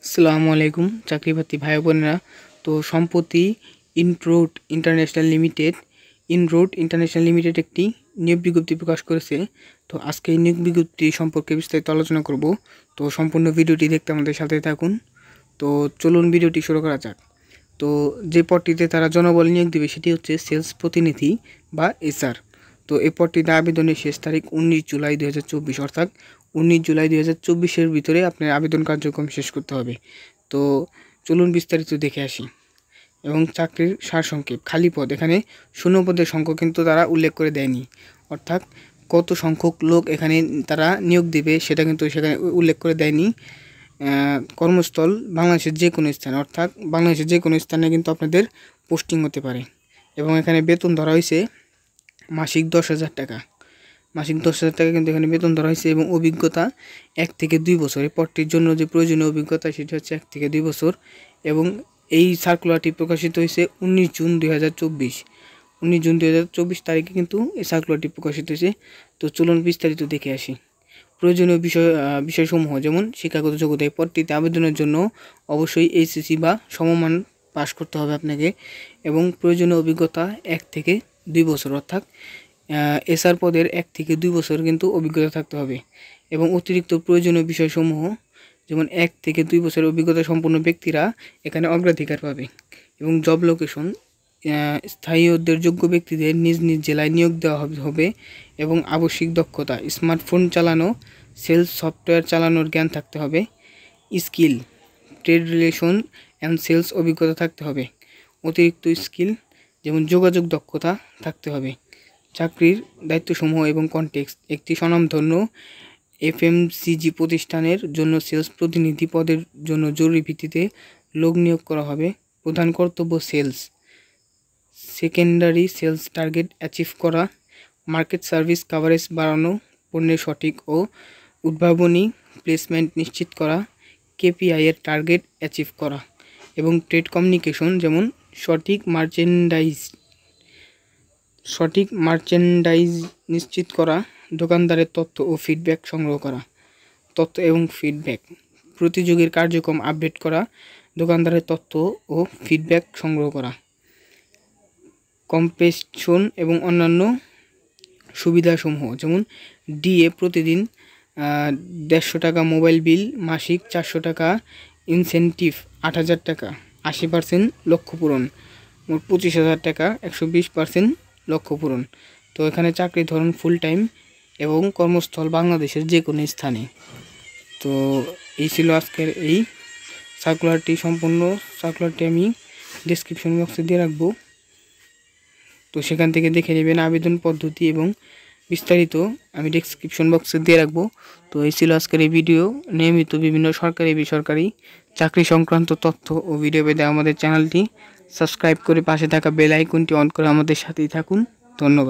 আসসালামু আলাইকুম চাকরি প্রার্থী ভাই বোনেরা। তো সম্প্রতি ইনরোড ইন্টারন্যাশনাল লিমিটেড একটি নিয়োগ বিজ্ঞপ্তি প্রকাশ করেছে। তো আজকে এই নিয়োগ বিজ্ঞপ্তি সম্পর্কে বিস্তারিত আলোচনা করব। তো সম্পূর্ণ ভিডিওটি দেখতে আমাদের সাথে থাকুন। তো চলুন ভিডিওটি শুরু করা যাক। তো যে পদটিতে তারা জনবল নিয়োগ দেবে সেটি হচ্ছে সেলস প্রতিনিধি বা এসআর। তো এই পদটিতে আবেদনের শেষ তারিখ 19 জুলাই 2024, অর্থাৎ 19 জুলাই 2024-এর ভিতরে আপনার আবেদন কার্যক্রম শেষ করতে হবে। তো চলুন বিস্তারিত দেখে আসি। এবং চাকরির সারসংক্ষেপ, খালি পদ, এখানে শূন্য পদের সংখ্যা কিন্তু তারা উল্লেখ করে দেয়নি, অর্থাৎ কত সংখ্যক লোক এখানে তারা নিয়োগ দেবে সেটা কিন্তু সেখানে উল্লেখ করে দেয়নি। কর্মস্থল বাংলাদেশের যে কোনো স্থানে, অর্থাৎ বাংলাদেশের যে কোনো স্থানে কিন্তু আপনাদের পোস্টিং হতে পারে। এবং এখানে বেতন ধরা হয়েছে মাসিক 10,000 টাকা। মাসিক 10,000 টাকা কিন্তু এখানে বেতন ধরা হয়েছে। এবং অভিজ্ঞতা 1 থেকে 2 বছর। এই পদটির জন্য যে প্রয়োজনীয় অভিজ্ঞতা সেটি হচ্ছে 1 থেকে 2 বছর। এবং এই সার্কুলারটি প্রকাশিত হয়েছে 19 জুন 2024। 19 জুন 2024 তারিখে কিন্তু এই সার্কুলারটি প্রকাশিত হয়েছে। তো চলুন বিস্তারিত দেখে আসি। প্রয়োজনীয় বিষয়সমূহ যেমন শিক্ষাগত যোগ্যতা। এই পদটিতে আবেদনের জন্য অবশ্যই এইচএসসি বা সমমান পাস করতে হবে আপনাকে। এবং প্রয়োজনীয় অভিজ্ঞতা 1 থেকে 2 বছর, অর্থাৎ এসআর পদের 1 থেকে 2 বছর কিন্তু অভিজ্ঞতা থাকতে হবে। এবং অতিরিক্ত প্রয়োজনীয় বিষয়সমূহ যেমন 1 থেকে 2 বছরের অভিজ্ঞতা সম্পন্ন ব্যক্তিরা এখানে অগ্রাধিকার পাবে। এবং জব লোকেশন, স্থায়ীদের যোগ্য ব্যক্তিদের নিজ নিজ জেলায় নিয়োগ দেওয়া হবে। এবং আবশ্যিক দক্ষতা, স্মার্টফোন চালানো, সেলস সফটওয়্যার চালানোর জ্ঞান থাকতে হবে। Skill, trade relation and sales অভিজ্ঞতা থাকতে হবে। অতিরিক্ত স্কিল যেমন যোগাযোগ দক্ষতা থাকতে হবে। চাকরির দায়িত্বসমূহ এবং কনটেক্সট, একটি স্বনামধন্য এফএমসিজি প্রতিষ্ঠানের জন্য সেলস প্রতিনিধি পদের জন্য জরুরি ভিত্তিতে লোক নিয়োগ করা হবে। প্রধান কর্তব্য sales, secondary sales target achieve করা, মার্কেট সার্ভিস কাভারেজ বাড়ানো, পণ্যের সঠিক ও উদ্ভাবনী প্লেসমেন্ট নিশ্চিত করা, কেপিআই এর টার্গেট অ্যাচিভ করা। এবং ট্রেড কমিউনিকেশন যেমন সঠিক মার্চেন্ডাইজ নিশ্চিত করা, দোকানদারের তথ্য ও ফিডব্যাক সংগ্রহ করা, তথ্য এবং ফিডব্যাক, প্রতিযোগীর কার্যক্রম আপডেট করা, দোকানদারের তথ্য ও ফিডব্যাক সংগ্রহ করা, কম্পেনসেশন এবং অন্যান্য সুবিধাসমূহ যেমন ডিএ প্রতিদিন 150 টাকা, মোবাইল বিল মাসিক 400 টাকা, ইনসেনটিভ 8,000 টাকা, 80% লক্ষ্য পূরণ, মোট 25,000 টাকা, 120% লক্ষ্য পূরণ। তো এখানে চাকরির ধরন ফুল টাইম এবং কর্মস্থল বাংলাদেশের যে কোনো স্থানে। তো এই ছিল আজকের এই সার্কুলারটি। সম্পূর্ণ সার্কুলারটি আমি ডেসক্রিপশন বক্সে দিয়ে রাখবো, তো সেখান থেকে দেখে নেবেন। আবেদন পদ্ধতি এবং বিস্তারিত আমি ডেসক্রিপশন বক্সে দিয়ে রাখবো। তো এই ছিল আজকের এই ভিডিও। নিয়মিত বিভিন্ন সরকারি বেসরকারি চাকরি সংক্রান্ত তথ্য ও ভিডিও পেতে আমাদের চ্যানেলটি সাবস্ক্রাইব করে পাশে থাকা বেল আইকনটি অন করে আমাদের সাথেই থাকুন। ধন্যবাদ।